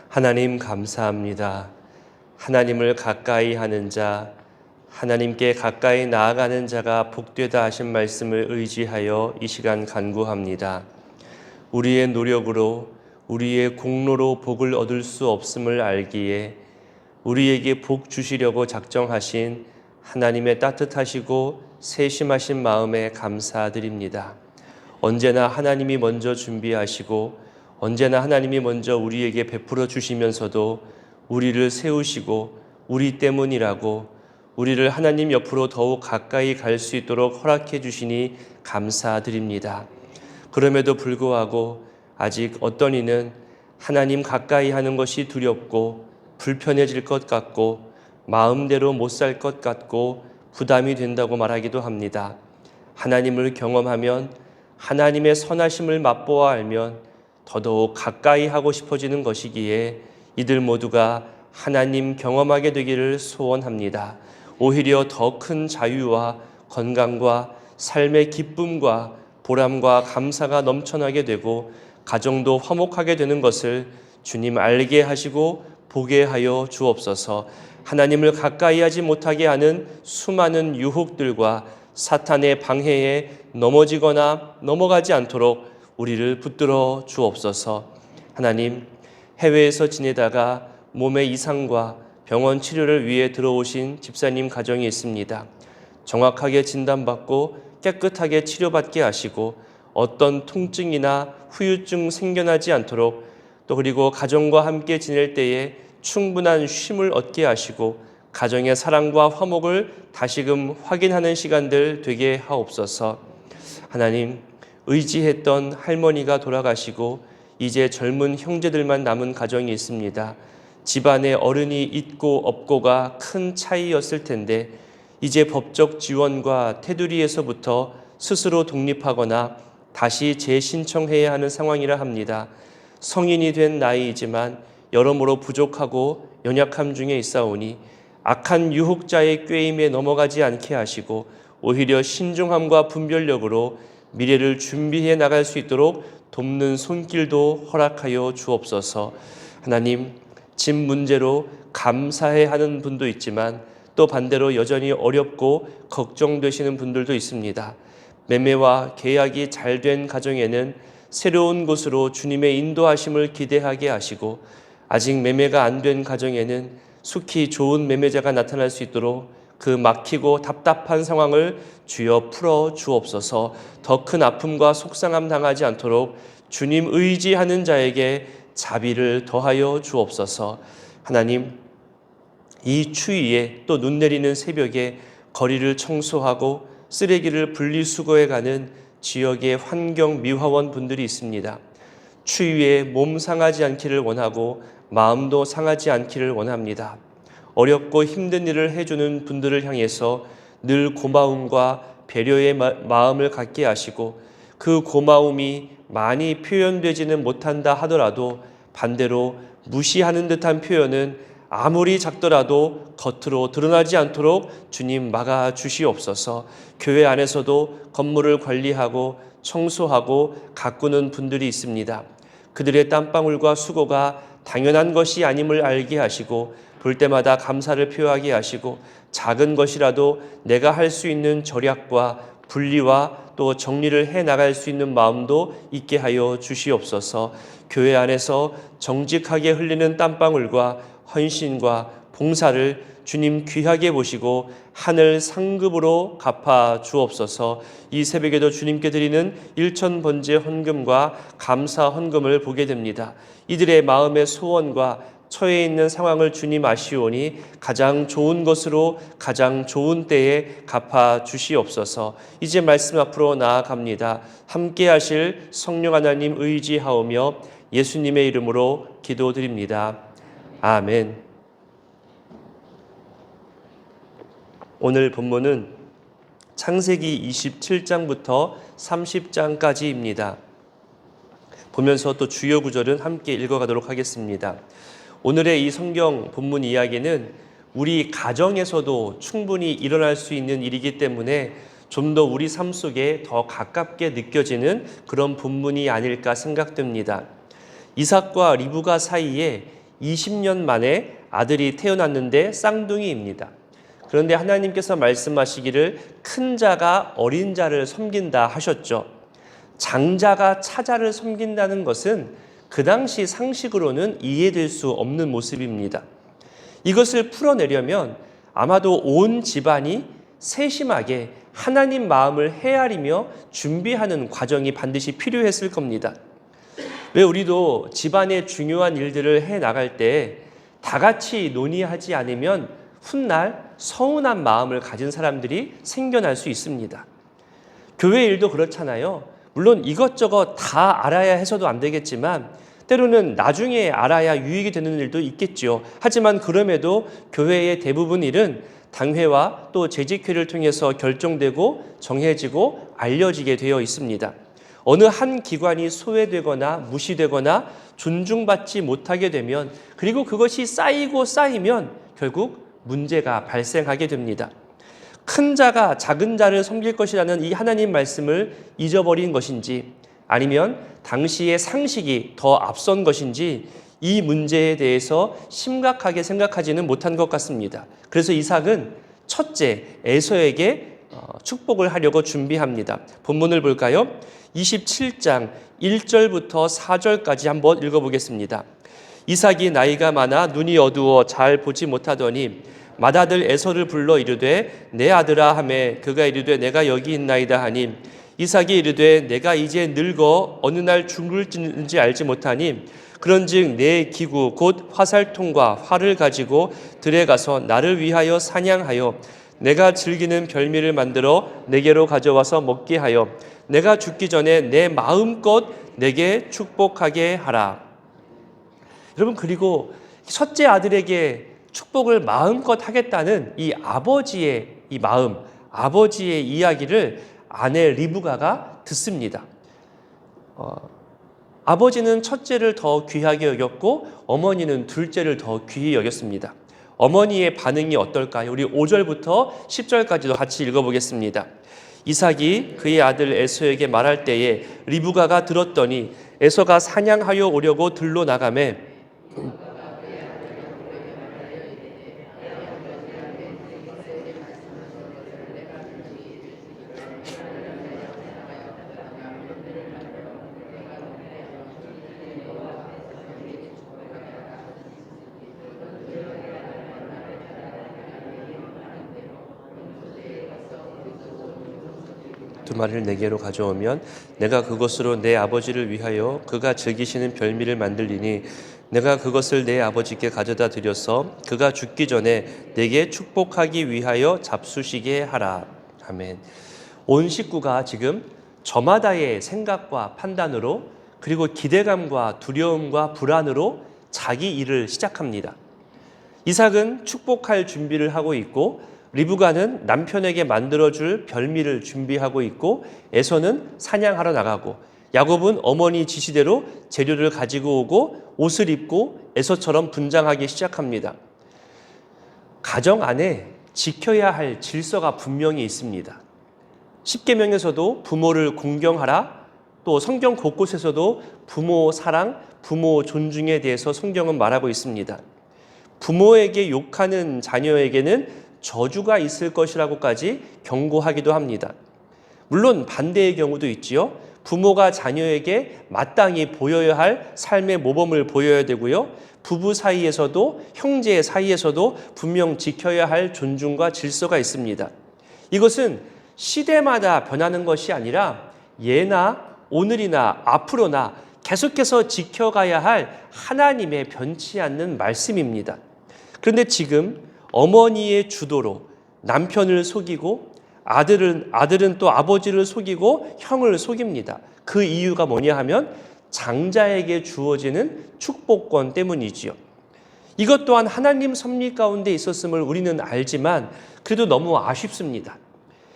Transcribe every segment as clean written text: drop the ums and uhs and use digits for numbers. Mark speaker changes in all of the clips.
Speaker 1: 하나님 감사합니다. 하나님을 가까이 하는 자, 하나님께 가까이 나아가는 자가 복되다 하신 말씀을 의지하여 이 시간 간구합니다. 우리의 노력으로, 우리의 공로로 복을 얻을 수 없음을 알기에 우리에게 복 주시려고 작정하신 하나님의 따뜻하시고 세심하신 마음에 감사드립니다. 언제나 하나님이 먼저 준비하시고 언제나 하나님이 먼저 우리에게 베풀어 주시면서도 우리를 세우시고 우리 때문이라고 우리를 하나님 옆으로 더욱 가까이 갈 수 있도록 허락해 주시니 감사드립니다. 그럼에도 불구하고 아직 어떤 이는 하나님 가까이 하는 것이 두렵고 불편해질 것 같고 마음대로 못 살 것 같고 부담이 된다고 말하기도 합니다. 하나님을 경험하면 하나님의 선하심을 맛보아 알면 더더욱 가까이 하고 싶어지는 것이기에 이들 모두가 하나님 경험하게 되기를 소원합니다. 오히려 더 큰 자유와 건강과 삶의 기쁨과 보람과 감사가 넘쳐나게 되고 가정도 화목하게 되는 것을 주님 알게 하시고 보게 하여 주옵소서. 하나님을 가까이 하지 못하게 하는 수많은 유혹들과 사탄의 방해에 넘어지거나 넘어가지 않도록 우리를 붙들어 주옵소서. 하나님, 해외에서 지내다가 몸의 이상과 병원 치료를 위해 들어오신 집사님 가정이 있습니다. 정확하게 진단받고 깨끗하게 치료받게 하시고 어떤 통증이나 후유증 생겨나지 않도록 또 그리고 가정과 함께 지낼 때에 충분한 쉼을 얻게 하시고 가정의 사랑과 화목을 다시금 확인하는 시간들 되게 하옵소서. 하나님, 의지했던 할머니가 돌아가시고 이제 젊은 형제들만 남은 가정이 있습니다. 집안에 어른이 있고 없고가 큰 차이였을 텐데 이제 법적 지원과 테두리에서부터 스스로 독립하거나 다시 재신청해야 하는 상황이라 합니다. 성인이 된 나이이지만 여러모로 부족하고 연약함 중에 있사오니 악한 유혹자의 꾀임에 넘어가지 않게 하시고 오히려 신중함과 분별력으로 미래를 준비해 나갈 수 있도록 돕는 손길도 허락하여 주옵소서. 하나님, 집 문제로 감사해 하는 분도 있지만 또 반대로 여전히 어렵고 걱정되시는 분들도 있습니다. 매매와 계약이 잘 된 가정에는 새로운 곳으로 주님의 인도하심을 기대하게 하시고 아직 매매가 안 된 가정에는 속히 좋은 매매자가 나타날 수 있도록 그 막히고 답답한 상황을 주여 풀어 주옵소서. 더 큰 아픔과 속상함 당하지 않도록 주님 의지하는 자에게 자비를 더하여 주옵소서. 하나님, 이 추위에 또 눈 내리는 새벽에 거리를 청소하고 쓰레기를 분리수거해 가는 지역의 환경미화원 분들이 있습니다. 추위에 몸 상하지 않기를 원하고 마음도 상하지 않기를 원합니다. 어렵고 힘든 일을 해주는 분들을 향해서 늘 고마움과 배려의 마음을 갖게 하시고 그 고마움이 많이 표현되지는 못한다 하더라도 반대로 무시하는 듯한 표현은 아무리 작더라도 겉으로 드러나지 않도록 주님 막아 주시옵소서. 교회 안에서도 건물을 관리하고 청소하고 가꾸는 분들이 있습니다. 그들의 땀방울과 수고가 당연한 것이 아님을 알게 하시고 볼 때마다 감사를 표하게 하시고 작은 것이라도 내가 할 수 있는 절약과 분리와 또 정리를 해 나갈 수 있는 마음도 있게 하여 주시옵소서. 교회 안에서 정직하게 흘리는 땀방울과 헌신과 봉사를 주님 귀하게 보시고 하늘 상급으로 갚아 주옵소서. 이 새벽에도 주님께 드리는 일천번제 헌금과 감사 헌금을 보게 됩니다. 이들의 마음의 소원과 처해 있는 상황을 주님 아시오니 가장 좋은 것으로 가장 좋은 때에 갚아 주시옵소서. 이제 말씀 앞으로 나아갑니다. 함께 하실 성령 하나님 의지하오며 예수님의 이름으로 기도드립니다. 아멘. 오늘 본문은 창세기 27장부터 30장까지입니다. 보면서 또 주요 구절은 함께 읽어가도록 하겠습니다. 오늘의 이 성경 본문 이야기는 우리 가정에서도 충분히 일어날 수 있는 일이기 때문에 좀 더 우리 삶 속에 더 가깝게 느껴지는 그런 본문이 아닐까 생각됩니다. 이삭과 리브가 사이에 20년 만에 아들이 태어났는데 쌍둥이입니다. 그런데 하나님께서 말씀하시기를 큰 자가 어린 자를 섬긴다 하셨죠. 장자가 차자를 섬긴다는 것은 그 당시 상식으로는 이해될 수 없는 모습입니다. 이것을 풀어내려면 아마도 온 집안이 세심하게 하나님 마음을 헤아리며 준비하는 과정이 반드시 필요했을 겁니다. 왜 우리도 집안의 중요한 일들을 해 나갈 때 다 같이 논의하지 않으면 훗날 서운한 마음을 가진 사람들이 생겨날 수 있습니다. 교회 일도 그렇잖아요. 물론 이것저것 다 알아야 해서도 안 되겠지만 때로는 나중에 알아야 유익이 되는 일도 있겠죠. 하지만 그럼에도 교회의 대부분 일은 당회와 또 재직회를 통해서 결정되고 정해지고 알려지게 되어 있습니다. 어느 한 기관이 소외되거나 무시되거나 존중받지 못하게 되면 그리고 그것이 쌓이고 쌓이면 결국 문제가 발생하게 됩니다. 큰 자가 작은 자를 섬길 것이라는 이 하나님 말씀을 잊어버린 것인지 아니면 당시의 상식이 더 앞선 것인지 이 문제에 대해서 심각하게 생각하지는 못한 것 같습니다. 그래서 이삭은 첫째 에서에게 축복을 하려고 준비합니다. 본문을 볼까요? 27장 1절부터 4절까지 한번 읽어보겠습니다. 이삭이 나이가 많아 눈이 어두워 잘 보지 못하더니 맏아들 에서를 불러 이르되 내 아들아 하매 그가 이르되 내가 여기 있나이다 하니 이삭이 이르되 내가 이제 늙어 어느 날 죽을지 알지 못하니 그런즉 내 기구 곧 화살통과 활을 가지고 들에 가서 나를 위하여 사냥하여 내가 즐기는 별미를 만들어 내게로 가져와서 먹게 하여 내가 죽기 전에 내 마음껏 내게 축복하게 하라. 여러분, 그리고 첫째 아들에게 축복을 마음껏 하겠다는 이 아버지의 이 마음, 아버지의 이야기를 아내 리브가가 듣습니다. 아버지는 첫째를 더 귀하게 여겼고 어머니는 둘째를 더 귀히 여겼습니다. 어머니의 반응이 어떨까요? 우리 5절부터 10절까지도 같이 읽어보겠습니다. 이삭이 그의 아들 에서에게 말할 때에 리브가가 들었더니 에서가 사냥하여 오려고 들로 나가매 두 마리를 내게로 가져오면 내가 그것으로 내 아버지를 위하여 그가 즐기시는 별미를 만들리니 내가 그것을 내 아버지께 가져다 드려서 그가 죽기 전에 내게 축복하기 위하여 잡수시게 하라. 아멘. 온 식구가 지금 저마다의 생각과 판단으로 그리고 기대감과 두려움과 불안으로 자기 일을 시작합니다. 이삭은 축복할 준비를 하고 있고 리브가는 남편에게 만들어줄 별미를 준비하고 있고 에서는 사냥하러 나가고 야곱은 어머니 지시대로 재료를 가지고 오고 옷을 입고 에서처럼 분장하기 시작합니다. 가정 안에 지켜야 할 질서가 분명히 있습니다. 십계명에서도 부모를 공경하라, 또 성경 곳곳에서도 부모 사랑, 부모 존중에 대해서 성경은 말하고 있습니다. 부모에게 욕하는 자녀에게는 저주가 있을 것이라고까지 경고하기도 합니다. 물론 반대의 경우도 있지요. 부모가 자녀에게 마땅히 보여야 할 삶의 모범을 보여야 되고요. 부부 사이에서도 형제 사이에서도 분명 지켜야 할 존중과 질서가 있습니다. 이것은 시대마다 변하는 것이 아니라 예나 오늘이나 앞으로나 계속해서 지켜가야 할 하나님의 변치 않는 말씀입니다. 그런데 지금 어머니의 주도로 남편을 속이고 아들은 또 아버지를 속이고 형을 속입니다. 그 이유가 뭐냐 하면 장자에게 주어지는 축복권 때문이지요. 이것 또한 하나님 섭리 가운데 있었음을 우리는 알지만 그래도 너무 아쉽습니다.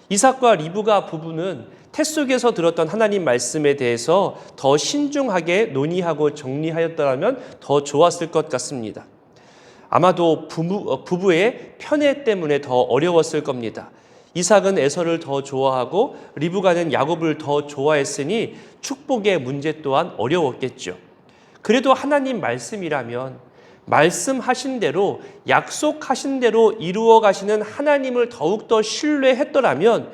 Speaker 1: 이삭과 리브가 부부는 태 속에서 들었던 하나님 말씀에 대해서 더 신중하게 논의하고 정리하였더라면 더 좋았을 것 같습니다. 아마도 부부의 편애 때문에 더 어려웠을 겁니다. 이삭은 에서를 더 좋아하고 리브가는 야곱을 더 좋아했으니 축복의 문제 또한 어려웠겠죠. 그래도 하나님 말씀이라면 말씀하신 대로, 약속하신 대로 이루어 가시는 하나님을 더욱더 신뢰했더라면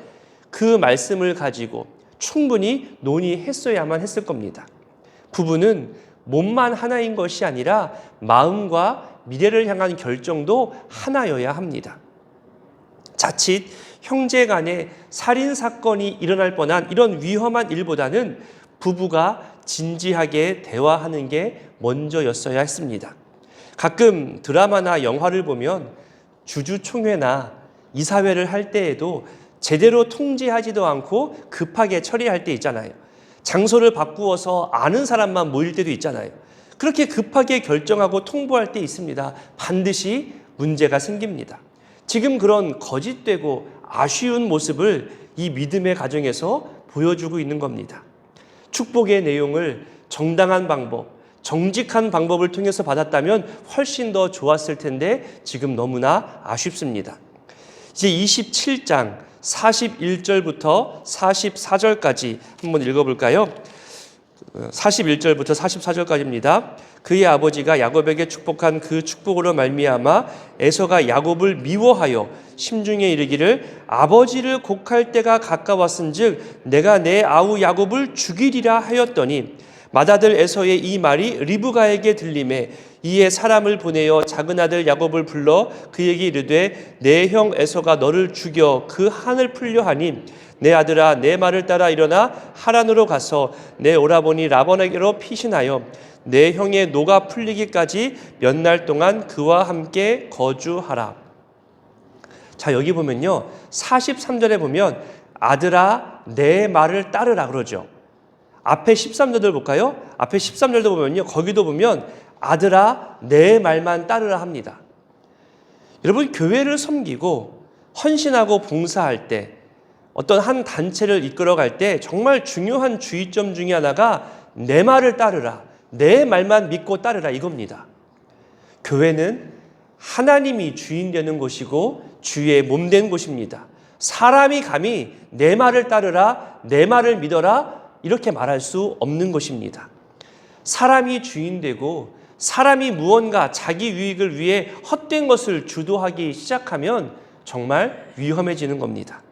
Speaker 1: 그 말씀을 가지고 충분히 논의했어야만 했을 겁니다. 부부는 몸만 하나인 것이 아니라 마음과 미래를 향한 결정도 하나여야 합니다. 자칫 형제 간에 살인 사건이 일어날 뻔한 이런 위험한 일보다는 부부가 진지하게 대화하는 게 먼저였어야 했습니다. 가끔 드라마나 영화를 보면 주주총회나 이사회를 할 때에도 제대로 통제하지도 않고 급하게 처리할 때 있잖아요. 장소를 바꾸어서 아는 사람만 모일 때도 있잖아요. 그렇게 급하게 결정하고 통보할 때 있습니다. 반드시 문제가 생깁니다. 지금 그런 거짓되고 아쉬운 모습을 이 믿음의 가정에서 보여주고 있는 겁니다. 축복의 내용을 정당한 방법, 정직한 방법을 통해서 받았다면 훨씬 더 좋았을 텐데 지금 너무나 아쉽습니다. 이제 27장 41절부터 44절까지 한번 읽어볼까요? 41절부터 44절까지입니다. 그의 아버지가 야곱에게 축복한 그 축복으로 말미암아 에서가 야곱을 미워하여 심중에 이르기를 아버지를 곡할 때가 가까웠은즉 내가 내 아우 야곱을 죽이리라 하였더니 맏아들 에서의 이 말이 리브가에게 들리매 이에 사람을 보내어 작은 아들 야곱을 불러 그에게 이르되 내 형 에서가 너를 죽여 그 한을 풀려 하니 내 아들아 내 말을 따라 일어나 하란으로 가서 내 오라버니 라반에게로 피신하여 내 형의 노가 풀리기까지 몇 날 동안 그와 함께 거주하라. 자, 여기 보면요 43절에 보면 아들아 내 말을 따르라 그러죠. 앞에 13절을 볼까요? 앞에 13절도 보면요 거기도 보면 아들아 내 말만 따르라 합니다. 여러분 교회를 섬기고 헌신하고 봉사할 때 어떤 한 단체를 이끌어갈 때 정말 중요한 주의점 중에 하나가 내 말을 따르라, 내 말만 믿고 따르라 이겁니다. 교회는 하나님이 주인 되는 곳이고 주의 몸 된 곳입니다. 사람이 감히 내 말을 따르라, 내 말을 믿어라 이렇게 말할 수 없는 것입니다. 사람이 주인 되고 사람이 무언가 자기 유익을 위해 헛된 것을 주도하기 시작하면 정말 위험해지는 겁니다.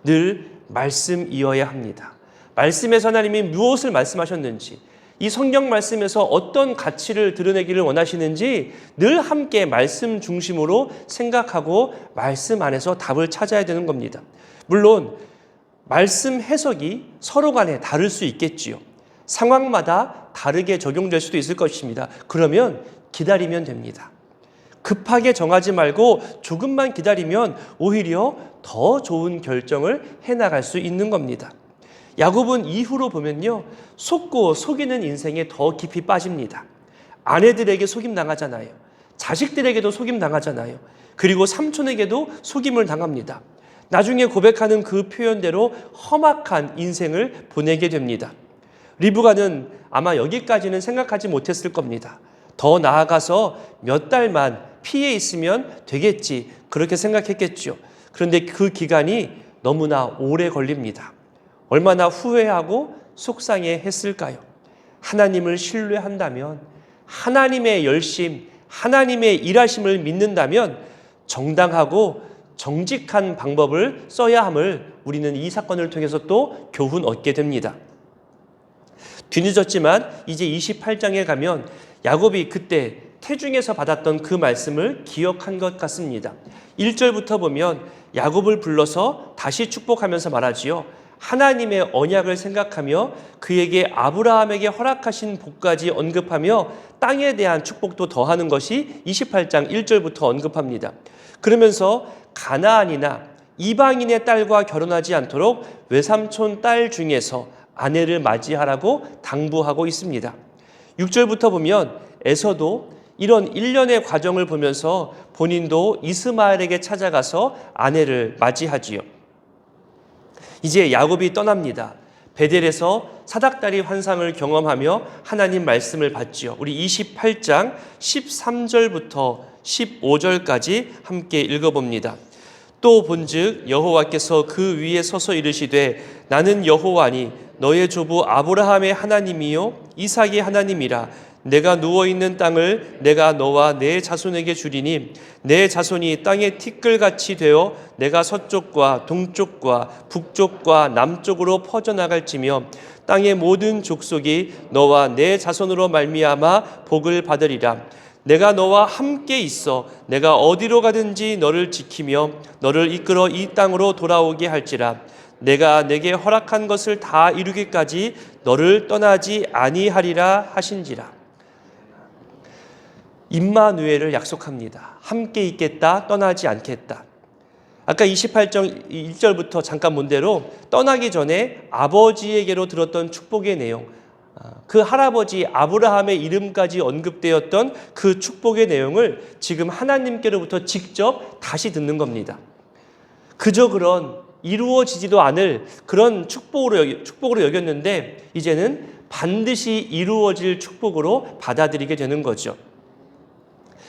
Speaker 1: 늘 말씀이어야 합니다. 말씀에서 하나님이 무엇을 말씀하셨는지, 이 성경 말씀에서 어떤 가치를 드러내기를 원하시는지 늘 함께 말씀 중심으로 생각하고 말씀 안에서 답을 찾아야 되는 겁니다. 물론 말씀 해석이 서로 간에 다를 수 있겠지요. 상황마다 다르게 적용될 수도 있을 것입니다. 그러면 기다리면 됩니다. 급하게 정하지 말고 조금만 기다리면 오히려 더 좋은 결정을 해나갈 수 있는 겁니다. 야곱은 이후로 보면요 속고 속이는 인생에 더 깊이 빠집니다. 아내들에게 속임당하잖아요. 자식들에게도 속임당하잖아요. 그리고 삼촌에게도 속임을 당합니다. 나중에 고백하는 그 표현대로 험악한 인생을 보내게 됩니다. 리브가는 아마 여기까지는 생각하지 못했을 겁니다. 더 나아가서 몇 달만 피해 있으면 되겠지 그렇게 생각했겠죠. 그런데 그 기간이 너무나 오래 걸립니다. 얼마나 후회하고 속상해했을까요? 하나님을 신뢰한다면, 하나님의 열심, 하나님의 일하심을 믿는다면 정당하고 정직한 방법을 써야 함을 우리는 이 사건을 통해서 또 교훈 얻게 됩니다. 뒤늦었지만 이제 28장에 가면 야곱이 그때 태중에서 받았던 그 말씀을 기억한 것 같습니다. 1절부터 보면 야곱을 불러서 다시 축복하면서 말하지요. 하나님의 언약을 생각하며 그에게 아브라함에게 허락하신 복까지 언급하며 땅에 대한 축복도 더하는 것이 28장 1절부터 언급합니다. 그러면서 가나안이나 이방인의 딸과 결혼하지 않도록 외삼촌 딸 중에서 아내를 맞이하라고 당부하고 있습니다. 6절부터 보면 에서도 이런 일련의 과정을 보면서 본인도 이스마엘에게 찾아가서 아내를 맞이하지요. 이제 야곱이 떠납니다. 베델에서 사닥다리 환상을 경험하며 하나님 말씀을 받지요. 우리 28장 13절부터 15절까지 함께 읽어봅니다. 또 본즉 여호와께서 그 위에 서서 이르시되 나는 여호와니 너의 조부 아브라함의 하나님이요 이삭의 하나님이라. 내가 누워있는 땅을 내가 너와 내 자손에게 주리니 내 자손이 땅의 티끌같이 되어 내가 서쪽과 동쪽과 북쪽과 남쪽으로 퍼져나갈지며 땅의 모든 족속이 너와 내 자손으로 말미암아 복을 받으리라. 내가 너와 함께 있어 내가 어디로 가든지 너를 지키며 너를 이끌어 이 땅으로 돌아오게 할지라. 내가 내게 허락한 것을 다 이루기까지 너를 떠나지 아니하리라 하신지라. 임마누엘을 약속합니다. 함께 있겠다, 떠나지 않겠다. 아까 28장 1절부터 잠깐 본 대로 떠나기 전에 아버지에게로 들었던 축복의 내용, 그 할아버지 아브라함의 이름까지 언급되었던 그 축복의 내용을 지금 하나님께로부터 직접 다시 듣는 겁니다. 그저 그런 이루어지지도 않을 그런 축복으로 여겼는데 이제는 반드시 이루어질 축복으로 받아들이게 되는 거죠.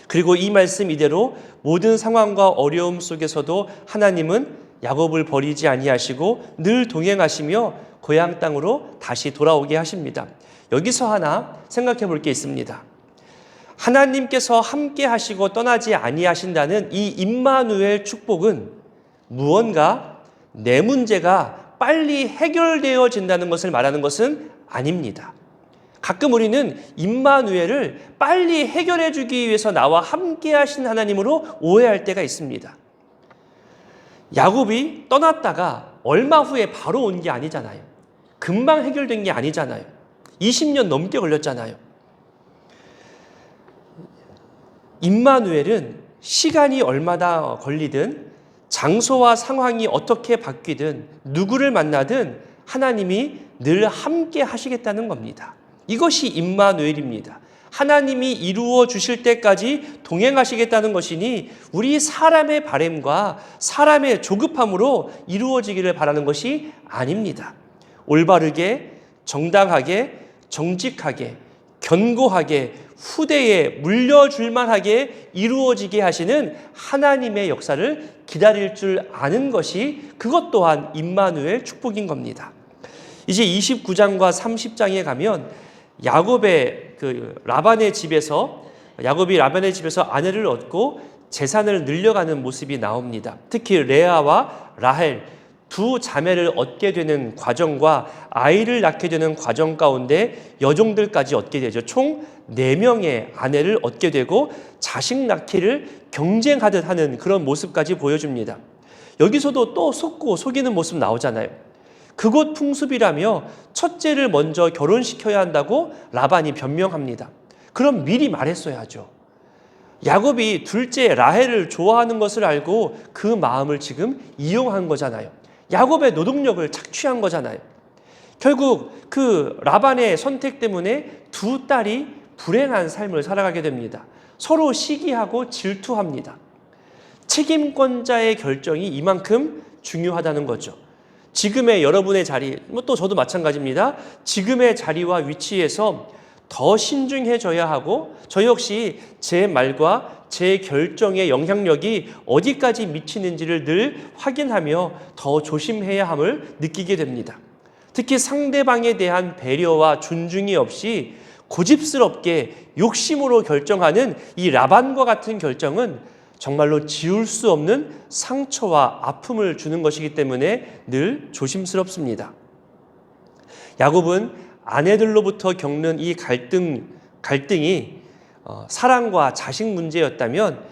Speaker 1: 그리고 이 말씀 이대로 모든 상황과 어려움 속에서도 하나님은 야곱을 버리지 아니하시고 늘 동행하시며 고향 땅으로 다시 돌아오게 하십니다. 여기서 하나 생각해 볼 게 있습니다. 하나님께서 함께 하시고 떠나지 아니하신다는 이 임마누엘 축복은 무언가 내 문제가 빨리 해결되어진다는 것을 말하는 것은 아닙니다. 가끔 우리는 임마누엘을 빨리 해결해 주기 위해서 나와 함께 하신 하나님으로 오해할 때가 있습니다. 야곱이 떠났다가 얼마 후에 바로 온 게 아니잖아요. 금방 해결된 게 아니잖아요. 20년 넘게 걸렸잖아요. 임마누엘은 시간이 얼마나 걸리든 장소와 상황이 어떻게 바뀌든 누구를 만나든 하나님이 늘 함께 하시겠다는 겁니다. 이것이 임마누엘입니다. 하나님이 이루어 주실 때까지 동행하시겠다는 것이니 우리 사람의 바램과 사람의 조급함으로 이루어지기를 바라는 것이 아닙니다. 올바르게, 정당하게, 정직하게, 견고하게, 후대에 물려줄 만하게 이루어지게 하시는 하나님의 역사를 기다릴 줄 아는 것이 그것 또한 임마누엘 축복인 겁니다. 이제 29장과 30장에 가면 야곱이 라반의 집에서 아내를 얻고 재산을 늘려가는 모습이 나옵니다. 특히 레아와 라헬 두 자매를 얻게 되는 과정과 아이를 낳게 되는 과정 가운데 여종들까지 얻게 되죠. 총 4명의 아내를 얻게 되고 자식 낳기를 경쟁하듯 하는 그런 모습까지 보여줍니다. 여기서도 또 속이는 모습 나오잖아요. 그곳 풍습이라며 첫째를 먼저 결혼시켜야 한다고 라반이 변명합니다. 그럼 미리 말했어야죠. 야곱이 둘째 라헬을 좋아하는 것을 알고 그 마음을 지금 이용한 거잖아요. 야곱의 노동력을 착취한 거잖아요. 결국 그 라반의 선택 때문에 두 딸이 불행한 삶을 살아가게 됩니다. 서로 시기하고 질투합니다. 책임권자의 결정이 이만큼 중요하다는 거죠. 지금의 여러분의 자리, 또 저도 마찬가지입니다. 지금의 자리와 위치에서 더 신중해져야 하고 저 역시 제 말과 제 결정의 영향력이 어디까지 미치는지를 늘 확인하며 더 조심해야 함을 느끼게 됩니다. 특히 상대방에 대한 배려와 존중이 없이 고집스럽게 욕심으로 결정하는 이 라반과 같은 결정은 정말로 지울 수 없는 상처와 아픔을 주는 것이기 때문에 늘 조심스럽습니다. 야곱은 아내들로부터 겪는 이 갈등이 사랑과 자식 문제였다면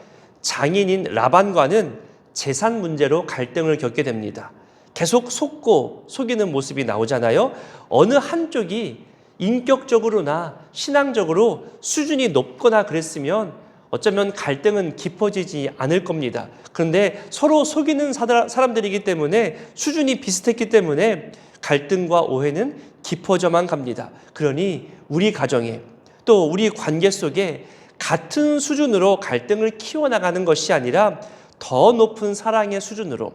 Speaker 1: 장인인 라반과는 재산 문제로 갈등을 겪게 됩니다. 계속 속이는 모습이 나오잖아요. 어느 한쪽이 인격적으로나 신앙적으로 수준이 높거나 그랬으면 어쩌면 갈등은 깊어지지 않을 겁니다. 그런데 서로 속이는 사람들이기 때문에 수준이 비슷했기 때문에 갈등과 오해는 깊어져만 갑니다. 그러니 우리 가정에 또 우리 관계 속에 같은 수준으로 갈등을 키워나가는 것이 아니라 더 높은 사랑의 수준으로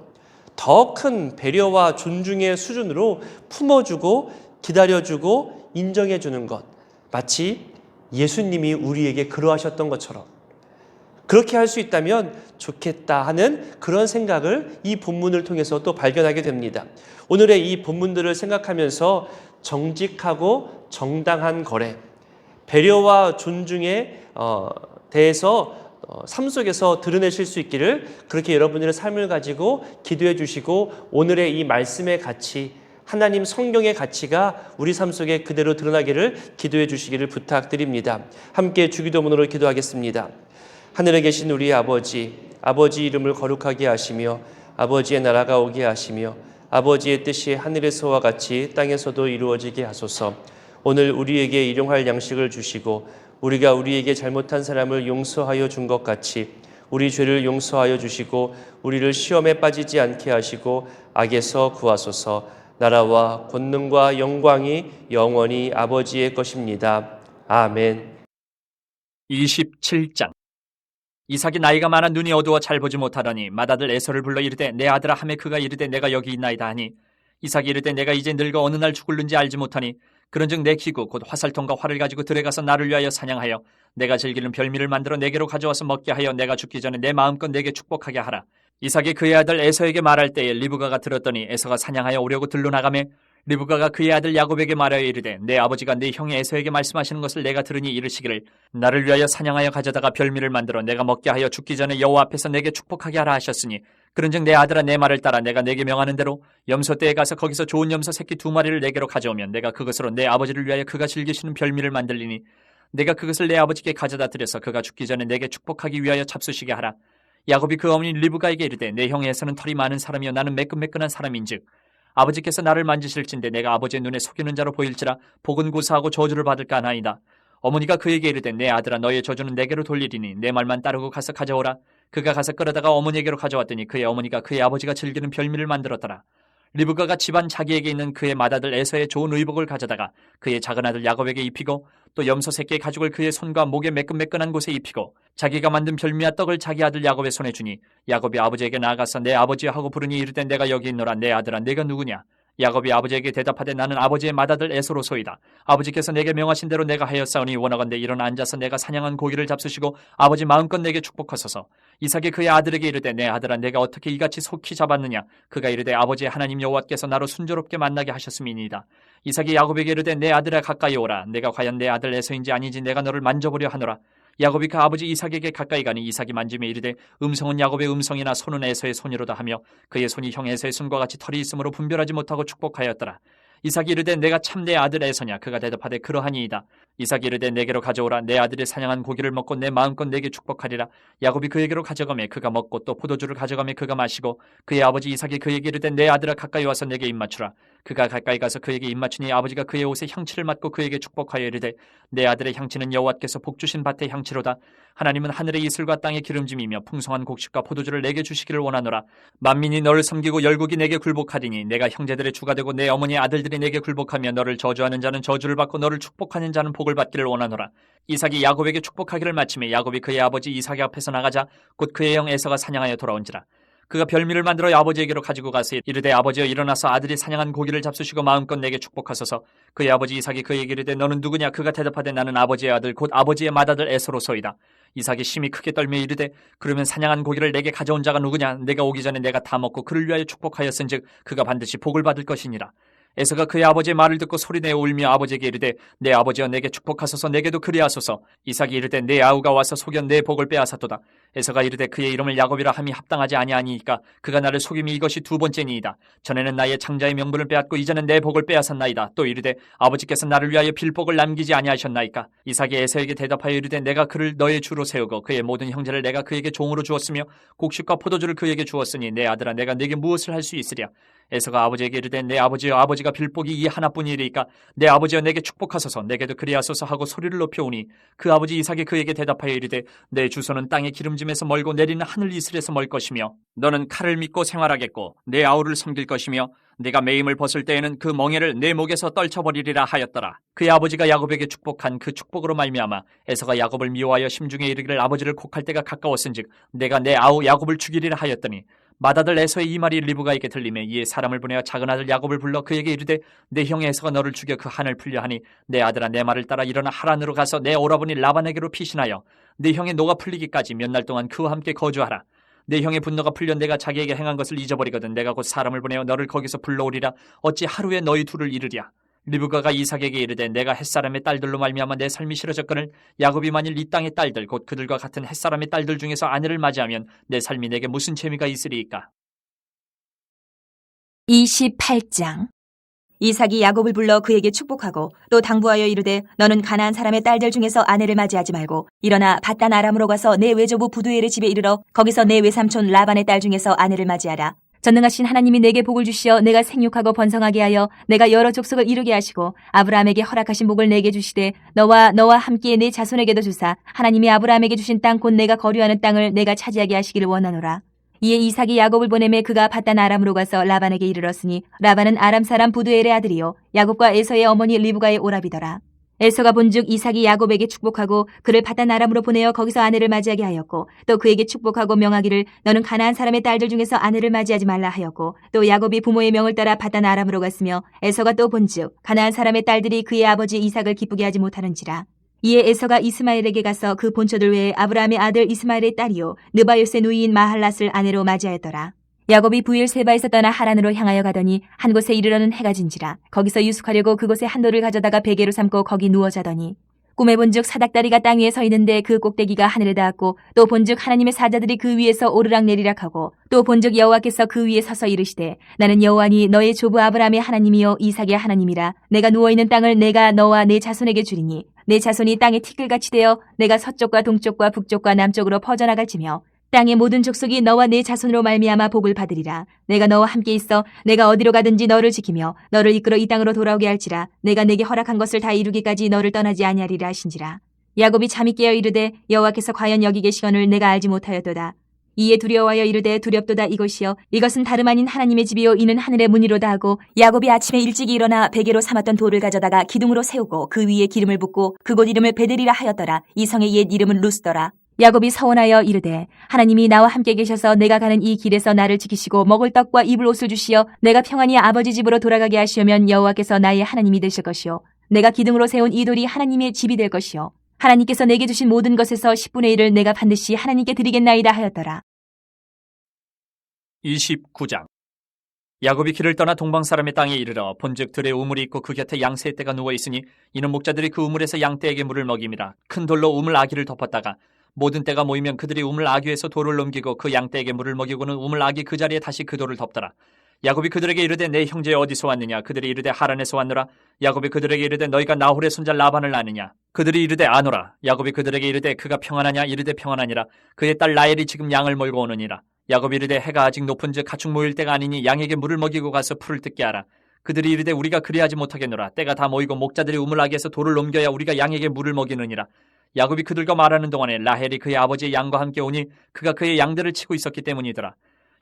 Speaker 1: 더 큰 배려와 존중의 수준으로 품어주고 기다려주고 인정해주는 것, 마치 예수님이 우리에게 그러하셨던 것처럼 그렇게 할 수 있다면 좋겠다 하는 그런 생각을 이 본문을 통해서 또 발견하게 됩니다. 오늘의 이 본문들을 생각하면서 정직하고 정당한 거래, 배려와 존중에 대해서 삶 속에서 드러내실 수 있기를 그렇게 여러분들의 삶을 가지고 기도해 주시고 오늘의 이 말씀의 가치, 하나님 성경의 가치가 우리 삶 속에 그대로 드러나기를 기도해 주시기를 부탁드립니다. 함께 주기도문으로 기도하겠습니다. 하늘에 계신 우리 아버지 이름을 거룩하게 하시며 아버지의 나라가 오게 하시며 아버지의 뜻이 하늘에서와 같이 땅에서도 이루어지게 하소서. 오늘 우리에게 일용할 양식을 주시고 우리가 우리에게 잘못한 사람을 용서하여 준 것 같이 우리 죄를 용서하여 주시고 우리를 시험에 빠지지 않게 하시고 악에서 구하소서. 나라와 권능과 영광이 영원히 아버지의 것입니다. 아멘.
Speaker 2: 27장. 이삭이 나이가 많아 눈이 어두워 잘 보지 못하더니 맏아들 에서를 불러 이르되 내 아들아 하매 그가 이르되 내가 여기 있나이다 하니 이삭이 이르되 내가 이제 늙어 어느 날 죽을는지 알지 못하니 그런즉 내 기구 곧 화살통과 활을 가지고 들에 가서 나를 위하여 사냥하여 내가 즐기는 별미를 만들어 내게로 가져와서 먹게 하여 내가 죽기 전에 내 마음껏 내게 축복하게 하라. 이삭이 그의 아들 에서에게 말할 때에 리브가가 들었더니 에서가 사냥하여 오려고 들로 나가매 리브가가 그의 아들 야곱에게 말하여 이르되 내 아버지가 네 형의 에서에게 말씀하시는 것을 내가 들으니 이르시기를 나를 위하여 사냥하여 가져다가 별미를 만들어 내가 먹게 하여 죽기 전에 여호와 앞에서 내게 축복하게 하라 하셨으니 그런즉 내 아들아 내 말을 따라 내가 내게 명하는 대로 염소떼에 가서 거기서 좋은 염소 새끼 2마리를 내게로 가져오면 내가 그것으로 내 아버지를 위하여 그가 즐기시는 별미를 만들리니 내가 그것을 내 아버지께 가져다 드려서 그가 죽기 전에 내게 축복하기 위하여 잡수시게 하라. 야곱이 그 어머니 리브가에게 이르되 내 형의 에서는 털이 많은 사람이요 나는 매끈매끈한 사람인즉 아버지께서 나를 만지실진데 내가 아버지의 눈에 속이는 자로 보일지라 복은 고사하고 저주를 받을까 하나이다. 어머니가 그에게 이르되 내 아들아 너의 저주는 내게로 돌리리니 내 말만 따르고 가서 가져오라. 그가 가서 끌어다가 어머니에게로 가져왔더니 그의 어머니가 그의 아버지가 즐기는 별미를 만들었더라. 리브가가 집안 자기에게 있는 그의 맏아들 에서의 좋은 의복을 가져다가 그의 작은 아들 야곱에게 입히고 또 염소 새끼의 가죽을 그의 손과 목에 매끈매끈한 곳에 입히고 자기가 만든 별미와 떡을 자기 아들 야곱의 손에 주니 야곱이 아버지에게 나아가서 내 아버지여 하고 부르니 이르되 내가 여기 있노라. 내 아들아 내가 누구냐? 야곱이 아버지에게 대답하되 나는 아버지의 맏아들 에서로소이다. 아버지께서 내게 명하신 대로 내가 하였사오니 원하건대 일어나 앉아서 내가 사냥한 고기를 잡수시고 아버지 마음껏 내게 축복하소서. 이삭이 그의 아들에게 이르되 내 아들아 내가 어떻게 이같이 속히 잡았느냐? 그가 이르되 아버지의 하나님 여호와께서 나로 순조롭게 만나게 하셨음이니이다. 이삭이 야곱에게 이르되 내 아들아 가까이 오라. 내가 과연 내 아들 에서인지 아닌지 내가 너를 만져보려 하노라. 야곱이 그 아버지 이삭에게 가까이 가니 이삭이 만지며 이르되 음성은 야곱의 음성이나 손은 에서의 손이로다 하며 그의 손이 형 에서의 손과 같이 털이 있으므로 분별하지 못하고 축복하였더라. 이삭이 이르되 내가 참 내 아들 에서냐? 그가 대답하되 그러하니이다. 이삭이 이르되 내게로 가져오라. 내 아들이 사냥한 고기를 먹고 내 마음껏 내게 축복하리라. 야곱이 그에게로 가져가매 그가 먹고 또 포도주를 가져가매 그가 마시고 그의 아버지 이삭이 그에게 이르되 내 아들아 가까이 와서 내게 입맞추라. 그가 가까이 가서 그에게 입맞추니 아버지가 그의 옷에 향치를 맡고 그에게 축복하여 이르되 내 아들의 향치는 여호와께서 복주신 밭의 향치로다. 하나님은 하늘의 이슬과 땅의 기름짐이며 풍성한 곡식과 포도주를 내게 주시기를 원하노라. 만민이 너를 섬기고 열국이 내게 굴복하리니 내가 형제들의 주가 되고 내 어머니의 아들들이 내게 굴복하며 너를 저주하는 자는 저주를 받고 너를 축복하는 자는 복을 받기를 원하노라. 이삭이 야곱에게 축복하기를 마치매 야곱이 그의 아버지 이삭의 앞에서 나가자 곧 그의 형 에서가 사냥하여 돌아온지라. 그가 별미를 만들어 아버지에게로 가지고 가서 이르되 아버지여 일어나서 아들이 사냥한 고기를 잡수시고 마음껏 내게 축복하소서. 그의 아버지 이삭이 그에게 이르되 너는 누구냐? 그가 대답하되 나는 아버지의 아들 곧 아버지의 맏아들 에서로소이다. 이삭이 심히 크게 떨며 이르되 그러면 사냥한 고기를 내게 가져온 자가 누구냐? 내가 오기 전에 내가 다 먹고 그를 위하여 축복하였은즉 그가 반드시 복을 받을 것이니라. 에서가 그의 아버지의 말을 듣고 소리내어 울며 아버지에게 이르되 내 아버지여 내게 축복하소서. 내게도 그리하소서. 이삭이 이르되 내 아우가 와서 속여 내 복을 빼앗았도다. 에서가 이르되 그의 이름을 야곱이라 함이 합당하지 아니하니이까 그가 나를 속임이 이것이 두 번째니이다. 전에는 나의 장자의 명분을 빼앗고 이제는 내 복을 빼앗았나이다. 또 이르되 아버지께서 나를 위하여 빌복을 남기지 아니하셨나이까. 이삭이 에서에게 대답하여 이르되 내가 그를 너의 주로 세우고 그의 모든 형제를 내가 그에게 종으로 주었으며 곡식과 포도주를 그에게 주었으니 내 아들아 내가 네게 무엇을 할 수 있으랴. 에서가 아버지에게 이르되 내 아버지여 아버지가 빌복이 이 하나뿐이리이까 내 아버지여 내게 축복하소서. 내게도 그리하소서 하고 소리를 높여오니 그 아버지 이삭이 그에게 대답하여 이르되 내 주소는 땅의 기름짐에서 멀고 내리는 하늘 이슬에서 멀 것이며 너는 칼을 믿고 생활하겠고 내 아우를 섬길 것이며 내가 매임을 벗을 때에는 그 멍에를 내 목에서 떨쳐버리리라 하였더라. 그의 아버지가 야곱에게 축복한 그 축복으로 말미암아 에서가 야곱을 미워하여 심중에 이르기를 아버지를 곡할 때가 가까웠은즉 내가 내 아우 야곱을 죽이리라 하였더니 맏아들 에서의 이 말이 리브가에게 들리매 이에 사람을 보내어 작은 아들 야곱을 불러 그에게 이르되 내 형 에서가 너를 죽여 그 한을 풀려 하니 내 아들아 내 말을 따라 일어나 하란으로 가서 내 오라버니 라반에게로 피신하여 내 형의 노가 풀리기까지 몇 날 동안 그와 함께 거주하라. 내 형의 분노가 풀려 내가 자기에게 행한 것을 잊어버리거든 내가 곧 사람을 보내어 너를 거기서 불러오리라. 어찌 하루에 너희 둘을 이르랴. 리브가가 이삭에게 이르되 내가 햇사람의 딸들로 말미암아 내 삶이 싫어졌거늘 야곱이 만일 이 땅의 딸들 곧 그들과 같은 햇사람의 딸들 중에서 아내를 맞이하면 내 삶이 내게 무슨 재미가 있으리이까?
Speaker 3: 28장. 이삭이 야곱을 불러 그에게 축복하고 또 당부하여 이르되 너는 가나안 사람의 딸들 중에서 아내를 맞이하지 말고 일어나 밧단 아람으로 가서 내 외조부 부두엘의 집에 이르러 거기서 내 외삼촌 라반의 딸 중에서 아내를 맞이하라. 전능하신 하나님이 내게 복을 주시어 내가 생육하고 번성하게 하여 내가 여러 족속을 이루게 하시고 아브라함에게 허락하신 복을 내게 주시되 너와 함께 내 자손에게도 주사 하나님이 아브라함에게 주신 땅 곧 내가 거류하는 땅을 내가 차지하게 하시기를 원하노라. 이에 이삭이 야곱을 보내매 그가 밧단 아람으로 가서 라반에게 이르렀으니 라반은 아람 사람 부두엘의 아들이요 야곱과 에서의 어머니 리브가의 오라비더라. 에서가 본즉 이삭이 야곱에게 축복하고 그를 밧단 아람으로 보내어 거기서 아내를 맞이하게 하였고 또 그에게 축복하고 명하기를 너는 가나안 사람의 딸들 중에서 아내를 맞이하지 말라 하였고 또 야곱이 부모의 명을 따라 밧단 아람으로 갔으며 에서가 또 본즉 가나안 사람의 딸들이 그의 아버지 이삭을 기쁘게 하지 못하는지라. 이에 에서가 이스마엘에게 가서 그 본처들 외에 아브라함의 아들 이스마엘의 딸이요 느바요스의 누이인 마할랏을 아내로 맞이하였더라. 야곱이 부엘세바에서 떠나 하란으로 향하여 가더니 한 곳에 이르러는 해가 진지라. 거기서 유숙하려고 그곳에 한 돌을 가져다가 베개로 삼고 거기 누워 자더니 꿈에 본즉 사닥다리가 땅 위에 서 있는데 그 꼭대기가 하늘에 닿았고 또 본즉 하나님의 사자들이 그 위에서 오르락내리락 하고 또 본즉 여호와께서 그 위에 서서 이르시되 나는 여호와니 너의 조부 아브라함의 하나님이요 이삭의 하나님이라. 내가 누워있는 땅을 내가 너와 내 자손에게 주리니 내 자손이 땅에 티끌같이 되어 내가 서쪽과 동쪽과 북쪽과 남쪽으로 퍼져나갈지며 땅의 모든 족속이 너와 내 자손으로 말미암아 복을 받으리라. 내가 너와 함께 있어 내가 어디로 가든지 너를 지키며 너를 이끌어 이 땅으로 돌아오게 할지라. 내가 내게 허락한 것을 다 이루기까지 너를 떠나지 아니하리라 하신지라. 야곱이 잠이 깨어 이르되 여호와께서 과연 여기 계시거늘 내가 알지 못하였도다. 이에 두려워하여 이르되 두렵도다 이것이여 이것은 다름 아닌 하나님의 집이요 이는 하늘의 문이로다 하고 야곱이 아침에 일찍이 일어나 베개로 삼았던 돌을 가져다가 기둥으로 세우고 그 위에 기름을 붓고 그곳 이름을 베델이라 하였더라. 이 성의 옛 이름은 루스더라. 야곱이 서원하여 이르되 하나님이 나와 함께 계셔서 내가 가는 이 길에서 나를 지키시고 먹을 떡과 입을 옷을 주시어 내가 평안히 아버지 집으로 돌아가게 하시면 여호와께서 나의 하나님이 되실 것이요 내가 기둥으로 세운 이 돌이 하나님의 집이 될 것이요 하나님께서 내게 주신 모든 것에서 10분의 1을 내가 반드시 하나님께 드리겠나이다 하였더라.
Speaker 2: 29장. 야곱이 길을 떠나 동방 사람의 땅에 이르러 본즉 들에 우물이 있고 그 곁에 양새의 떼가 누워 있으니 이는 목자들이 그 우물에서 양떼에게 물을 먹임이라. 큰 돌로 우물 아기를 덮었다가 모든 떼가 모이면 그들이 우물 아귀에서 돌을 넘기고 그 양떼에게 물을 먹이고는 우물 아귀 그 자리에 다시 그 돌을 덮더라. 야곱이 그들에게 이르되 내 형제 어디서 왔느냐? 그들이 이르되 하란에서 왔노라. 야곱이 그들에게 이르되 너희가 나홀의 손자 라반을 아느냐? 그들이 이르되 아노라. 야곱이 그들에게 이르되 그가 평안하냐? 이르되 평안하니라. 그의 딸 라헬이 지금 양을 몰고 오느니라. 야곱이 이르되 해가 아직 높은즉 가축 모일 때가 아니니 양에게 물을 먹이고 가서 풀을 뜯게 하라. 그들이 이르되 우리가 그리하지 못하겠노라. 때가 다 모이고 목자들이 우물 아귀에서 돌을 넘겨야 우리가 양에게 물을 먹이느니라. 야곱이 그들과 말하는 동안에 라헬이 그의 아버지의 양과 함께 오니 그가 그의 양들을 치고 있었기 때문이더라.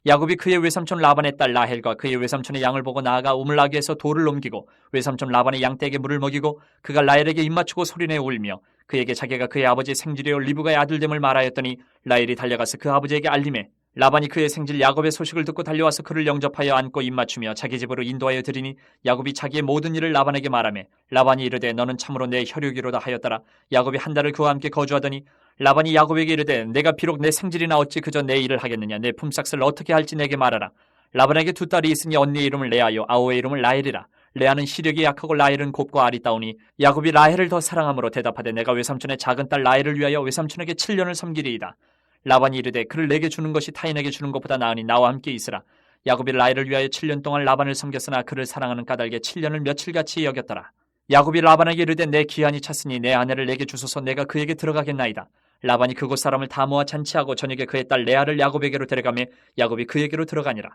Speaker 2: 야곱이 그의 외삼촌 라반의 딸 라헬과 그의 외삼촌의 양을 보고 나아가 우물 아귀에서 돌을 옮기고 외삼촌 라반의 양떼에게 물을 먹이고 그가 라헬에게 입맞추고 소리내어 울며 그에게 자기가 그의 아버지의 생질이요 리브가의 아들됨을 말하였더니 라헬이 달려가서 그 아버지에게 알림해 라반이 그의 생질 야곱의 소식을 듣고 달려와서 그를 영접하여 안고 입맞추며 자기 집으로 인도하여 드리니 야곱이 자기의 모든 일을 라반에게 말하며 라반이 이르되 너는 참으로 내 혈육이로다 하였더라. 야곱이 한 달을 그와 함께 거주하더니 라반이 야곱에게 이르되 내가 비록 내 생질이나 어찌 그저 내 일을 하겠느냐? 내 품삯을 어떻게 할지 내게 말하라. 라반에게 두 딸이 있으니 언니의 이름을 레아요 아우의 이름을 라헬이라. 레아는 시력이 약하고 라헬은 곱고 아리따우니 야곱이 라헬을 더 사랑함으로 대답하되 내가 외삼촌의 작은 딸 라헬을 위하여 외삼촌에게 7년을 섬기리이다. 라반이 이르되 그를 내게 주는 것이 타인에게 주는 것보다 나으니 나와 함께 있으라. 야곱이 라헬을 위하여 7년 동안 라반을 섬겼으나 그를 사랑하는 까닭에 7년을 며칠같이 여겼더라. 야곱이 라반에게 이르되 내 기한이 찼으니 내 아내를 내게 주소서 내가 그에게 들어가겠나이다. 라반이 그곳 사람을 다 모아 잔치하고 저녁에 그의 딸 레아를 야곱에게로 데려가며 야곱이 그에게로 들어가니라.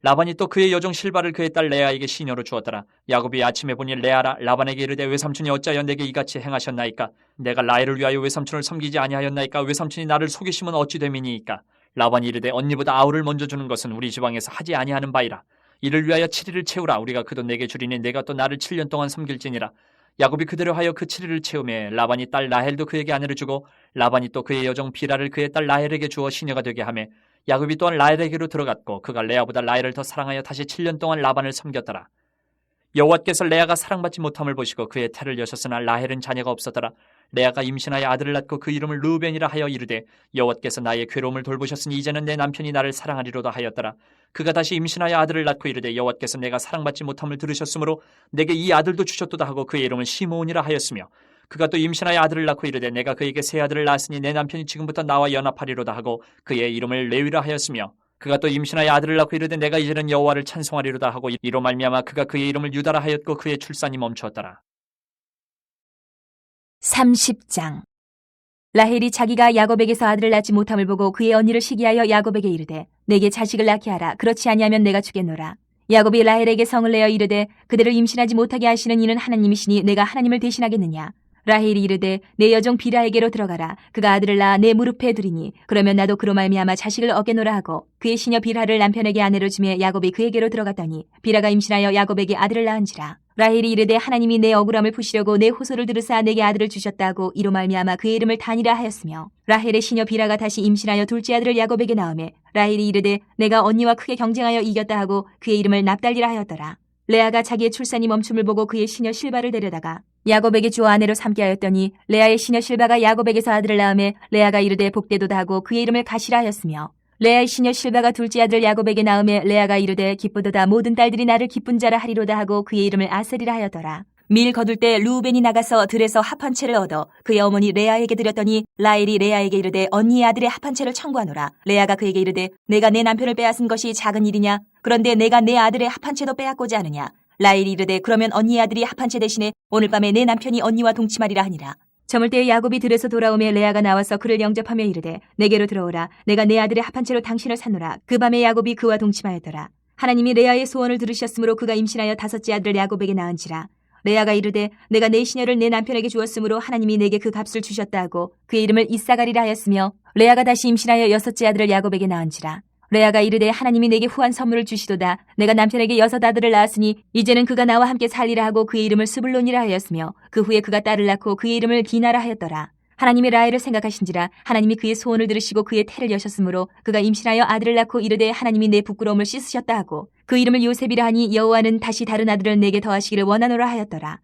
Speaker 2: 라반이 또 그의 여종 실바를 그의 딸 레아에게 시녀로 주었더라. 야곱이 아침에 보니 레아라. 라반에게 이르되 외삼촌이 어찌하여 내게 이같이 행하셨나이까? 내가 라헬을 위하여 외삼촌을 섬기지 아니하였나이까? 외삼촌이 나를 속이시면 어찌 됨이니이까? 라반이 이르되 언니보다 아우를 먼저 주는 것은 우리 지방에서 하지 아니하는 바이라. 이를 위하여 7일을 채우라. 우리가 그 돈 내게 주리니 내가 또 나를 7년 동안 섬길지니라. 야곱이 그대로 하여 그 7일을 채우매 라반이 딸 라헬도 그에게 아내를 주고 라반이 또 그의 여종 비라를 그의 딸 라헬에게 주어 시녀가 되게 하매 야곱이 또한 라헬에게로 들어갔고 그가 레아보다 라헬을 더 사랑하여 다시 7년 동안 라반을 섬겼더라. 여호와께서 레아가 사랑받지 못함을 보시고 그의 태를 여셨으나 라헬은 자녀가 없었더라. 레아가 임신하여 아들을 낳고 그 이름을 르우벤이라 하여 이르되 여호와께서 나의 괴로움을 돌보셨으니 이제는 내 남편이 나를 사랑하리로다 하였더라. 그가 다시 임신하여 아들을 낳고 이르되 여호와께서 내가 사랑받지 못함을 들으셨으므로 내게 이 아들도 주셨도다 하고 그의 이름을 시므온이라 하였으며 그가 또 임신하여 아들을 낳고 이르되 내가 그에게 새 아들을 낳았으니 내 남편이 지금부터 나와 연합하리로다 하고 그의 이름을 레위라 하였으며 그가 또 임신하여 아들을 낳고 이르되 내가 이제는 여호와를 찬송하리로다 하고 이로 말미암아 그가 그의 이름을 유다라 하였고 그의 출산이 멈추었더라.
Speaker 3: 30장. 라헬이 자기가 야곱에게서 아들을 낳지 못함을 보고 그의 언니를 시기하여 야곱에게 이르되 내게 자식을 낳게 하라. 그렇지 아니하면 내가 주겠노라. 야곱이 라헬에게 성을 내어 이르되 그대를 임신하지 못하게 하시는 이는 하나님이시니 내가 하나님을 대신하겠느냐. 라헬이 이르되 내 여종 비라에게로 들어가라. 그가 아들을 낳아 내 무릎에 두리니 그러면 나도 그로 말미암아 자식을 얻겠노라 하고 그의 시녀 비라를 남편에게 아내로 주매 야곱이 그에게로 들어갔더니 비라가 임신하여 야곱에게 아들을 낳은지라. 라헬이 이르되 하나님이 내 억울함을 푸시려고 내 호소를 들으사 내게 아들을 주셨다 하고 이로 말미암아 그의 이름을 단이라 하였으며 라헬의 시녀 비라가 다시 임신하여 둘째 아들을 야곱에게 낳으매 라헬이 이르되 내가 언니와 크게 경쟁하여 이겼다 하고 그의 이름을 납달리라 하였더라. 레아가 자기의 출산이 멈춤을 보고 그의 시녀 실바를 데려다가 야곱에게 주어 아내로 삼게 하였더니 레아의 시녀 실바가 야곱에게서 아들을 낳으매 레아가 이르되 복되도다 하고 그의 이름을 가시라 하였으며 레아의 시녀 실바가 둘째 아들 야곱에게 낳으매 레아가 이르되 기쁘도다 모든 딸들이 나를 기쁜 자라 하리로다 하고 그의 이름을 아셀이라 하였더라. 밀 거둘 때 르우벤이 나가서 들에서 합한 채를 얻어 그의 어머니 레아에게 드렸더니 라헬이 레아에게 이르되 언니의 아들의 합한 채를 청구하노라. 레아가 그에게 이르되 내가 내 남편을 빼앗은 것이 작은 일이냐. 그런데 내가 내 아들의 합한 채도 빼앗고자 하느냐. 라헬이 이르되 그러면 언니의 아들이 합한 채 대신에 오늘 밤에 내 남편이 언니와 동침하리라 하니라. 저물 때에 야곱이 들에서 돌아오며 레아가 나와서 그를 영접하며 이르되 내게로 들어오라. 내가 내 아들의 합한 채로 당신을 샀노라. 그 밤에 야곱이 그와 동침하였더라. 하나님이 레아의 소원을 들으셨으므로 그가 임신하여 다섯째 아들을 야곱에게 낳은지라. 레아가 이르되 내가 내 시녀를 내 남편에게 주었으므로 하나님이 내게 그 값을 주셨다 하고 그의 이름을 이사가리라 하였으며 레아가 다시 임신하여 여섯째 아들을 야곱에게 낳은지라. 레아가 이르되 하나님이 내게 후한 선물을 주시도다. 내가 남편에게 여섯 아들을 낳았으니 이제는 그가 나와 함께 살리라 하고 그의 이름을 스불론이라 하였으며 그 후에 그가 딸을 낳고 그의 이름을 디나라 하였더라. 하나님이 라헬을 생각하신지라 하나님이 그의 소원을 들으시고 그의 태를 여셨으므로 그가 임신하여 아들을 낳고 이르되 하나님이 내 부끄러움을 씻으셨다 하고 그 이름을 요셉이라 하니 여호와는 다시 다른 아들을 내게 더하시기를 원하노라 하였더라.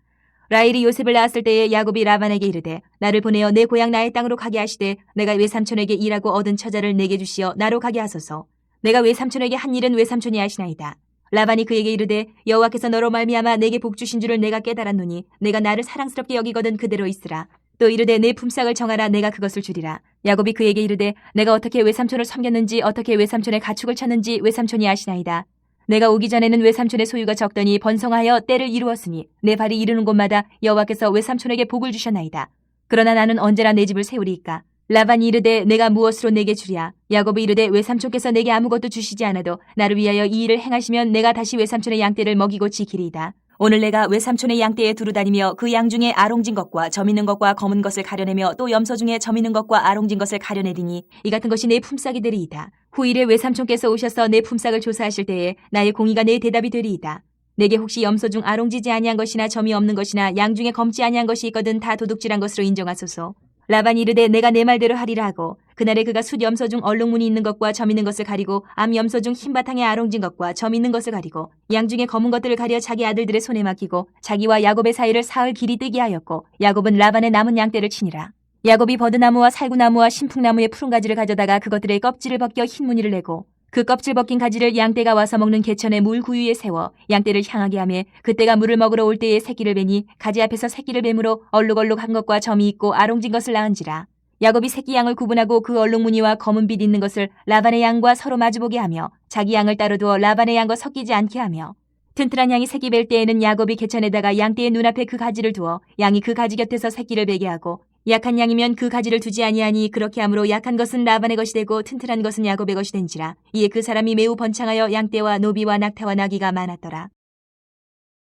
Speaker 3: 라헬이 요셉을 낳았을 때에 야곱이 라반에게 이르되 나를 보내어 내 고향 나의 땅으로 가게 하시되 내가 외삼촌에게 일하고 얻은 처자를 내게 주시어 나로 가게 하소서. 내가 외삼촌에게 한 일은 외삼촌이 하시나이다. 라반이 그에게 이르되 여호와께서 너로 말미암아 내게 복 주신 줄을 내가 깨달았노니 내가 나를 사랑스럽게 여기거든 그대로 있으라. 또 이르되 내 품삯을 정하라. 내가 그것을 주리라. 야곱이 그에게 이르되 내가 어떻게 외삼촌을 섬겼는지 어떻게 외삼촌의 가축을 쳤는지 외삼촌이 아시나이다. 내가 오기 전에는 외삼촌의 소유가 적더니 번성하여 때를 이루었으니 내 발이 이르는 곳마다 여호와께서 외삼촌에게 복을 주셨나이다. 그러나 나는 언제나 내 집을 세우리이까. 라반이 이르되 내가 무엇으로 내게 주랴. 야곱이 이르되 외삼촌께서 내게 아무것도 주시지 않아도 나를 위하여 이 일을 행하시면 내가 다시 외삼촌의 양떼를 먹이고 지키리이다. 오늘 내가 외삼촌의 양떼에 두루 다니며 그 양 중에 아롱진 것과 점 있는 것과 검은 것을 가려내며 또 염소 중에 점 있는 것과 아롱진 것을 가려내리니 이 같은 것이 내 품삯이 되리이다. 후일에 외삼촌께서 오셔서 내 품삯을 조사하실 때에 나의 공의가 내 대답이 되리이다. 내게 혹시 염소 중 아롱지지 아니한 것이나 점이 없는 것이나 양 중에 검지 아니한 것이 있거든 다 도둑질한 것으로 인정하소서. 라반이 이르되 내가 내 말대로 하리라 하고 그날에 그가 숫 염소 중 얼룩무늬 있는 것과 점 있는 것을 가리고 암 염소 중 흰 바탕에 아롱진 것과 점 있는 것을 가리고 양 중에 검은 것들을 가려 자기 아들들의 손에 맡기고 자기와 야곱의 사이를 사흘 길이 뜨게 하였고 야곱은 라반의 남은 양떼를 치니라. 야곱이 버드나무와 살구나무와 신풍나무의 푸른 가지를 가져다가 그것들의 껍질을 벗겨 흰 무늬를 내고 그 껍질 벗긴 가지를 양떼가 와서 먹는 개천의 물 구유에 세워 양떼를 향하게 하며 그때가 물을 먹으러 올 때에 새끼를 베니 가지 앞에서 새끼를 뱀으로 얼룩얼룩한 것과 점이 있고 아롱진 것을 낳은지라. 야곱이 새끼 양을 구분하고 그 얼룩무늬와 검은 빛 있는 것을 라반의 양과 서로 마주보게 하며 자기 양을 따로 두어 라반의 양과 섞이지 않게 하며 튼튼한 양이 새끼 뵐 때에는 야곱이 개천에다가 양떼의 눈앞에 그 가지를 두어 양이 그 가지 곁에서 새끼를 베게 하고 약한 양이면 그 가지를 두지 아니하니 그렇게 함으로 약한 것은 라반의 것이 되고 튼튼한 것은 야곱의 것이 된지라. 이에 그 사람이 매우 번창하여 양떼와 노비와 낙타와 나귀가 많았더라.